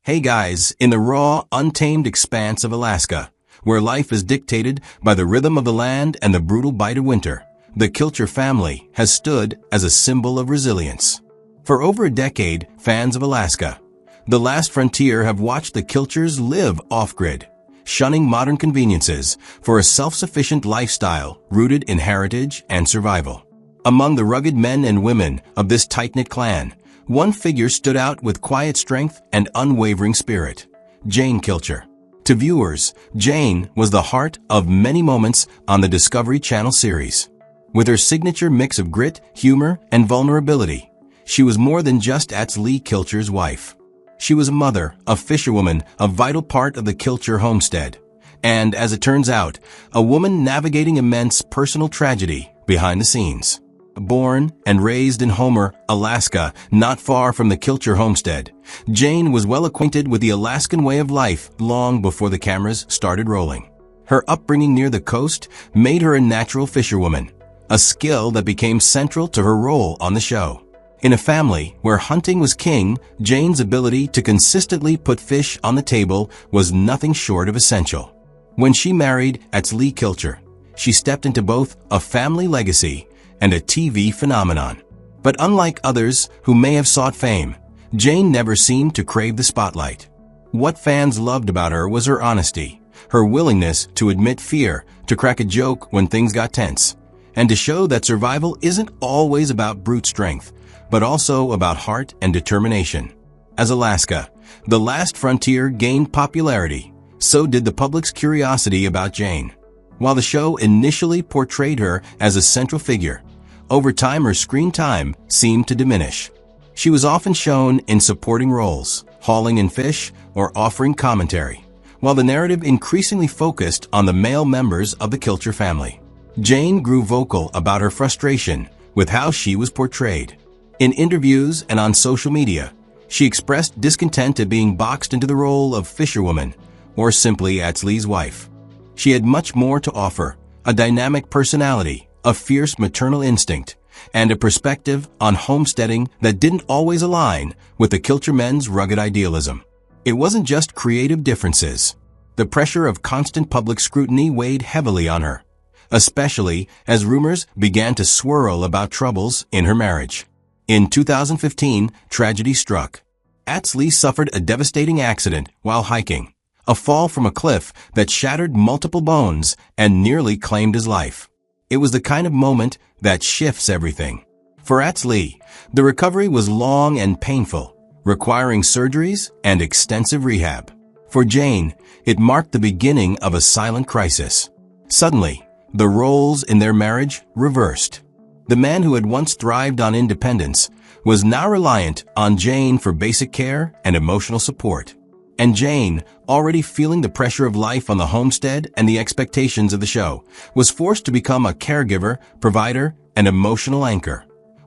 Hey guys, in the raw, untamed expanse of Alaska, where life is dictated by the rhythm of the land and the brutal bite of winter, the Kilcher family has stood as a symbol of resilience. For over a decade, fans of Alaska, the last frontier, have watched the Kilchers live off-grid, shunning modern conveniences for a self-sufficient lifestyle rooted in heritage and survival. Among the rugged men and women of this tight-knit clan, one figure stood out with quiet strength and unwavering spirit: Jane Kilcher. To viewers, Jane was the heart of many moments on the Discovery Channel series. With her signature mix of grit, humor, and vulnerability, she was more than just Atz Lee Kilcher's wife. She was a mother, a fisherwoman, a vital part of the Kilcher homestead, and, as it turns out, a woman navigating immense personal tragedy behind the scenes. Born and raised in Homer, Alaska, not far from the Kilcher homestead, Jane was well acquainted with the Alaskan way of life long before the cameras started rolling. Her upbringing near the coast made her a natural fisherwoman, a skill that became central to her role on the show. In a family where hunting was king, Jane's ability to consistently put fish on the table was nothing short of essential. When she married Atz Lee Kilcher, she stepped into both a family legacy and a TV phenomenon. But unlike others who may have sought fame, Jane never seemed to crave the spotlight. What fans loved about her was her honesty, her willingness to admit fear, to crack a joke when things got tense, and to show that survival isn't always about brute strength, but also about heart and determination. As Alaska, the last frontier, gained popularity, so did the public's curiosity about Jane. While the show initially portrayed her as a central figure, over time her screen time seemed to diminish. She was often shown in supporting roles, hauling in fish, or offering commentary, while the narrative increasingly focused on the male members of the Kilcher family. Jane grew vocal about her frustration with how she was portrayed. In interviews and on social media, she expressed discontent at being boxed into the role of fisherwoman or simply Atz Lee's wife. She had much more to offer: a dynamic personality, a fierce maternal instinct, and a perspective on homesteading that didn't always align with the Kilcher men's rugged idealism. It wasn't just creative differences. The pressure of constant public scrutiny weighed heavily on her, especially as rumors began to swirl about troubles in her marriage. In 2015, tragedy struck. Atz Lee suffered a devastating accident while hiking, a fall from a cliff that shattered multiple bones and nearly claimed his life. It was the kind of moment that shifts everything. For Atz Lee, the recovery was long and painful, requiring surgeries and extensive rehab. For Jane, it marked the beginning of a silent crisis. Suddenly, the roles in their marriage reversed. The man who had once thrived on independence was now reliant on Jane for basic care and emotional support. And Jane, already feeling the pressure of life on the homestead and the expectations of the show, was forced to become a caregiver, provider, and emotional anchor,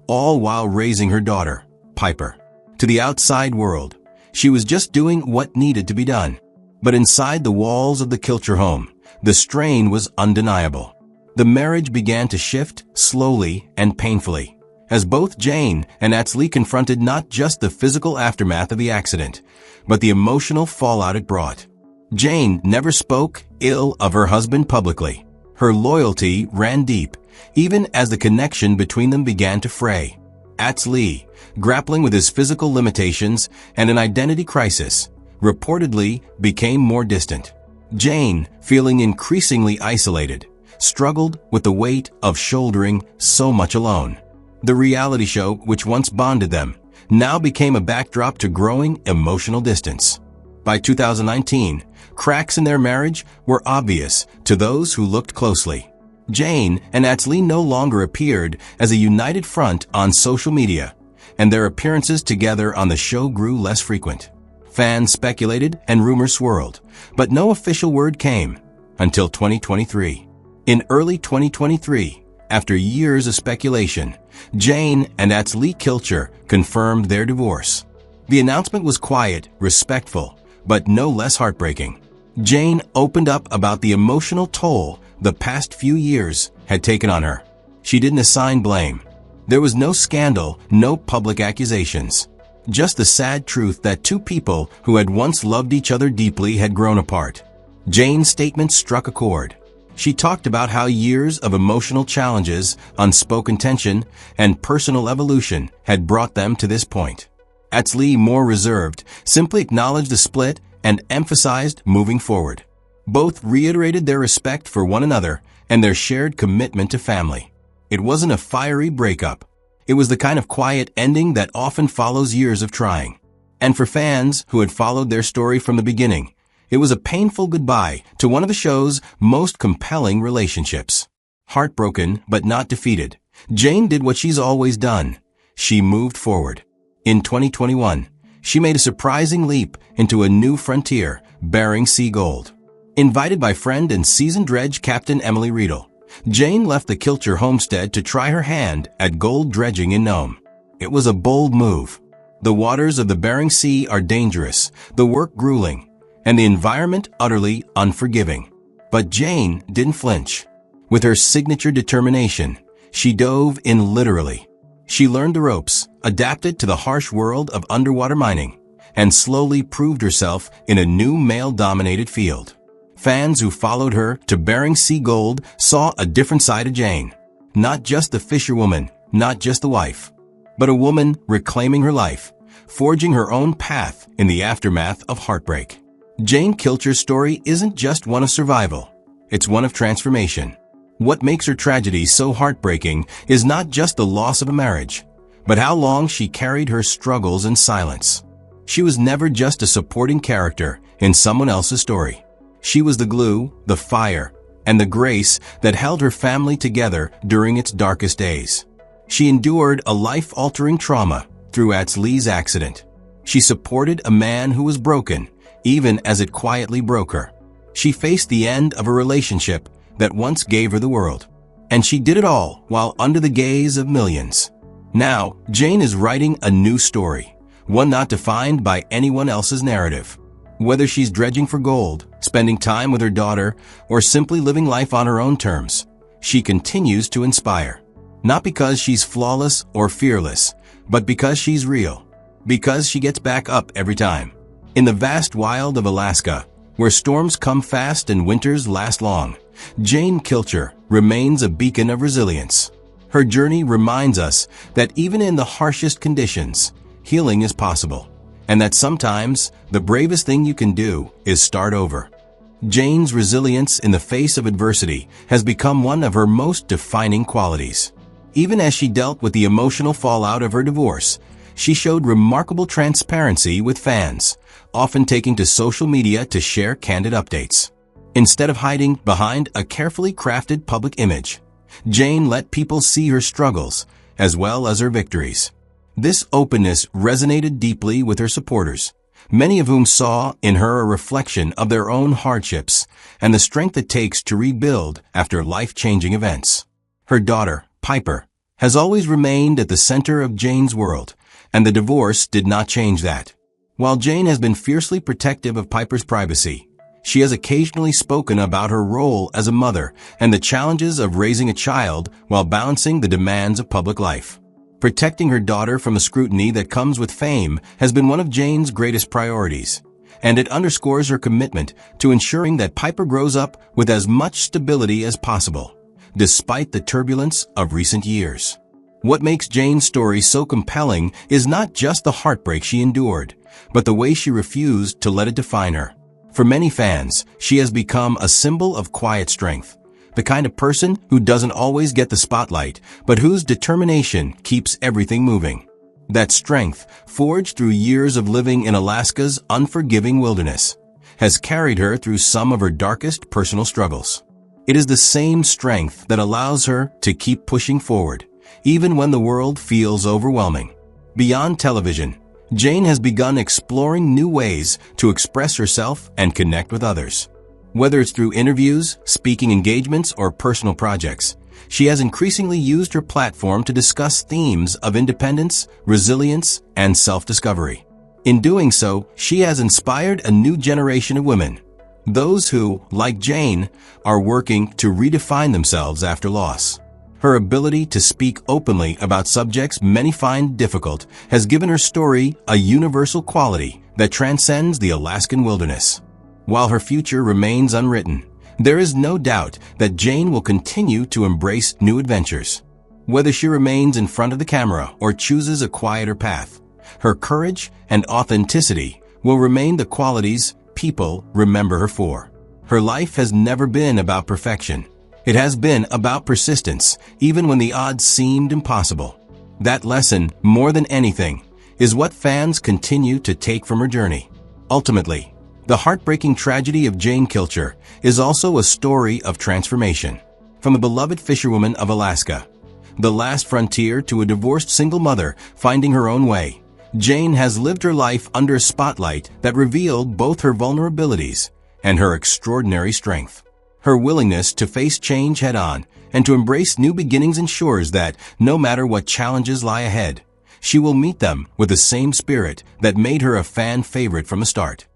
all while raising her daughter, Piper. To the outside world, she was just doing what needed to be done. But inside the walls of the Kilcher home, the strain was undeniable. The marriage began to shift slowly and painfully, as both Jane and Atz Lee confronted not just the physical aftermath of the accident, but the emotional fallout it brought. Jane never spoke ill of her husband publicly. Her loyalty ran deep, even as the connection between them began to fray. Atz Lee, grappling with his physical limitations and an identity crisis, reportedly became more distant. Jane, feeling increasingly isolated, struggled with the weight of shouldering so much alone. The reality show, which once bonded them, now became a backdrop to growing emotional distance. By 2019, cracks in their marriage were obvious to those who looked closely. Jane and Atz Lee no longer appeared as a united front on social media, and their appearances together on the show grew less frequent. Fans speculated and rumors swirled, but no official word came until 2023. In early 2023, after years of speculation, Jane and Atz Lee Kilcher confirmed their divorce. The announcement was quiet, respectful, but no less heartbreaking. Jane opened up about the emotional toll the past few years had taken on her. She didn't assign blame. There was no scandal, no public accusations. Just the sad truth that two people who had once loved each other deeply had grown apart. Jane's statement struck a chord. She talked about how years of emotional challenges, unspoken tension, and personal evolution had brought them to this point. Atz Lee, more reserved, simply acknowledged the split and emphasized moving forward. Both reiterated their respect for one another and their shared commitment to family. It wasn't a fiery breakup. It was the kind of quiet ending that often follows years of trying. And for fans who had followed their story from the beginning, it was a painful goodbye to one of the show's most compelling relationships. Heartbroken but not defeated, Jane did what she's always done. She moved forward. In 2021, she made a surprising leap into a new frontier, Bering Sea Gold. Invited by friend and seasoned dredge captain Emily Riedel, Jane left the Kilcher homestead to try her hand at gold dredging in Nome. It was a bold move. The waters of the Bering Sea are dangerous, the work grueling, and the environment utterly unforgiving. But Jane didn't flinch. With her signature determination, she dove in literally. She learned the ropes, adapted to the harsh world of underwater mining, and slowly proved herself in a new male-dominated field. Fans who followed her to Bering Sea Gold saw a different side of Jane. Not just the fisherwoman, not just the wife, but a woman reclaiming her life, forging her own path in the aftermath of heartbreak. Jane Kilcher's story isn't just one of survival, it's one of transformation. What makes her tragedy so heartbreaking is not just the loss of a marriage, but how long she carried her struggles in silence. She was never just a supporting character in someone else's story. She was the glue, the fire, and the grace that held her family together during its darkest days. She endured a life-altering trauma through Atz Lee's accident. She supported a man who was broken, even as it quietly broke her. She faced the end of a relationship that once gave her the world. And she did it all while under the gaze of millions. Now, Jane is writing a new story, one not defined by anyone else's narrative. Whether she's dredging for gold, spending time with her daughter, or simply living life on her own terms, she continues to inspire. Not because she's flawless or fearless, but because she's real. Because she gets back up every time. In the vast wild of Alaska, where storms come fast and winters last long, Jane Kilcher remains a beacon of resilience. Her journey reminds us that even in the harshest conditions, healing is possible, and that sometimes the bravest thing you can do is start over. Jane's resilience in the face of adversity has become one of her most defining qualities. Even as she dealt with the emotional fallout of her divorce, she showed remarkable transparency with fans, often taking to social media to share candid updates. Instead of hiding behind a carefully crafted public image, Jane let people see her struggles as well as her victories. This openness resonated deeply with her supporters, many of whom saw in her a reflection of their own hardships and the strength it takes to rebuild after life-changing events. Her daughter, Piper, has always remained at the center of Jane's world, and the divorce did not change that. While Jane has been fiercely protective of Piper's privacy, she has occasionally spoken about her role as a mother and the challenges of raising a child while balancing the demands of public life. Protecting her daughter from the scrutiny that comes with fame has been one of Jane's greatest priorities, and it underscores her commitment to ensuring that Piper grows up with as much stability as possible, despite the turbulence of recent years. What makes Jane's story so compelling is not just the heartbreak she endured, but the way she refused to let it define her. For many fans, she has become a symbol of quiet strength, the kind of person who doesn't always get the spotlight, but whose determination keeps everything moving. That strength, forged through years of living in Alaska's unforgiving wilderness, has carried her through some of her darkest personal struggles. It is the same strength that allows her to keep pushing forward, even when the world feels overwhelming. Beyond television, Jane has begun exploring new ways to express herself and connect with others. Whether it's through interviews, speaking engagements, or personal projects, she has increasingly used her platform to discuss themes of independence, resilience, and self-discovery. In doing so, she has inspired a new generation of women, those who, like Jane, are working to redefine themselves after loss. Her ability to speak openly about subjects many find difficult has given her story a universal quality that transcends the Alaskan wilderness. While her future remains unwritten, there is no doubt that Jane will continue to embrace new adventures. Whether she remains in front of the camera or chooses a quieter path, her courage and authenticity will remain the qualities people remember her for. Her life has never been about perfection. It has been about persistence, even when the odds seemed impossible. That lesson, more than anything, is what fans continue to take from her journey. Ultimately, the heartbreaking tragedy of Jane Kilcher is also a story of transformation. From a beloved fisherwoman of Alaska, the last frontier, to a divorced single mother finding her own way, Jane has lived her life under a spotlight that revealed both her vulnerabilities and her extraordinary strength. Her willingness to face change head-on and to embrace new beginnings ensures that, no matter what challenges lie ahead, she will meet them with the same spirit that made her a fan favorite from the start.